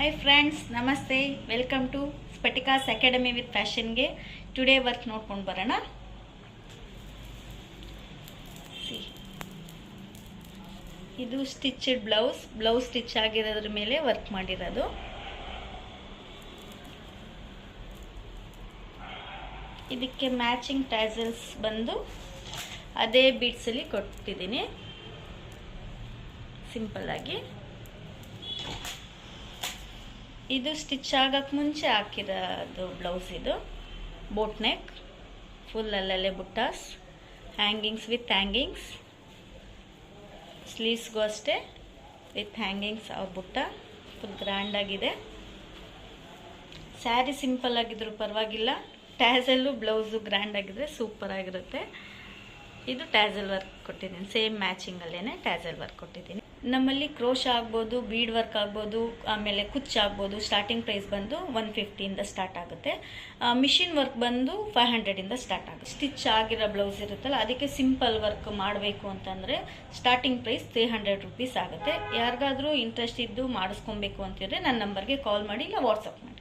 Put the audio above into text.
Hi friends, ನಮಸ್ತೆ. Welcome to Spatika's academy with ಫ್ಯಾಷನ್ಗೆ. Today work ನೋಡ್ಕೊಂಡು ಬರೋಣ. ಇದು ಸ್ಟಿಚ್ಡ್ ಬ್ಲೌಸ್ ಸ್ಟಿಚ್ ಆಗಿರೋದ್ರ ಮೇಲೆ ವರ್ಕ್ ಮಾಡಿರೋದು. ಇದಕ್ಕೆ ಮ್ಯಾಚಿಂಗ್ ಟ್ಯಾಸಲ್ಸ್ ಬಂದು ಅದೇ ಬೀಡ್ಸಲ್ಲಿ ಕೊಟ್ಟಿದ್ದೀನಿ ಸಿಂಪಲ್ ಆಗಿ. ಇದು ಸ್ಟಿಚ್ ಆಗಕ್ಕೆ ಮುಂಚೆ ಹಾಕಿರೋದು ಬ್ಲೌಸ್. ಇದು ಬೋಟ್ ನೆಕ್, ಫುಲ್ ಅಲ್ಲಲ್ಲೇ ಬುಟ್ಟಾಸ್, ಹ್ಯಾಂಗಿಂಗ್ಸ್ ವಿತ್ ಹ್ಯಾಂಗಿಂಗ್ಸ್, ಸ್ಲೀವ್ಸ್ಗೂ ಅಷ್ಟೇ ವಿತ್ ಹ್ಯಾಂಗಿಂಗ್ಸ್ ಅವ್ರ ಬುಟ್ಟ. ಫುಲ್ ಗ್ರ್ಯಾಂಡ್ ಆಗಿದೆ. ಸ್ಯಾರಿ ಸಿಂಪಲ್ ಆಗಿದ್ರು ಪರವಾಗಿಲ್ಲ, ಟ್ಯಾಸಲ್ಲು ಬ್ಲೌಸು ಗ್ರ್ಯಾಂಡ್ ಆಗಿದ್ರೆ ಸೂಪರ್ ಆಗಿರುತ್ತೆ. ಇದು ಟ್ಯಾಸಲ್ ವರ್ಕ್ ಕೊಟ್ಟಿದ್ದೀನಿ, ಸೇಮ್ ಮ್ಯಾಚಿಂಗಲ್ಲೇ ಟ್ಯಾಸಲ್ ವರ್ಕ್ ಕೊಟ್ಟಿದ್ದೀನಿ. ನಮ್ಮಲ್ಲಿ ಕ್ರೋಶ ಆಗ್ಬೋದು, ಬೀಡ್ ವರ್ಕ್ ಆಗ್ಬೋದು, ಆಮೇಲೆ ಕುಚ್ಚು ಆಗ್ಬೋದು. ಸ್ಟಾರ್ಟಿಂಗ್ ಪ್ರೈಸ್ ಬಂದು 150 ಸ್ಟಾರ್ಟ್ ಆಗುತ್ತೆ. ಮಿಷಿನ್ ವರ್ಕ್ ಬಂದು 500 ಸ್ಟಾರ್ಟ್ ಆಗುತ್ತೆ. ಸ್ಟಿಚ್ ಆಗಿರೋ ಬ್ಲೌಸ್ ಇರುತ್ತಲ್ಲ, ಅದಕ್ಕೆ ಸಿಂಪಲ್ ವರ್ಕ್ ಮಾಡಬೇಕು ಅಂತಂದರೆ ಸ್ಟಾರ್ಟಿಂಗ್ ಪ್ರೈಸ್ 300 ರೂಪೀಸ್ ಆಗುತ್ತೆ. ಯಾರಿಗಾದರೂ ಇಂಟ್ರೆಸ್ಟ್ ಇದ್ದು ಮಾಡಿಸ್ಕೊಬೇಕು ಅಂತಿದ್ರೆ ನನ್ನ ನಂಬರ್ಗೆ ಕಾಲ್ ಮಾಡಿ ಇಲ್ಲ ವಾಟ್ಸಪ್ ಮಾಡಿ.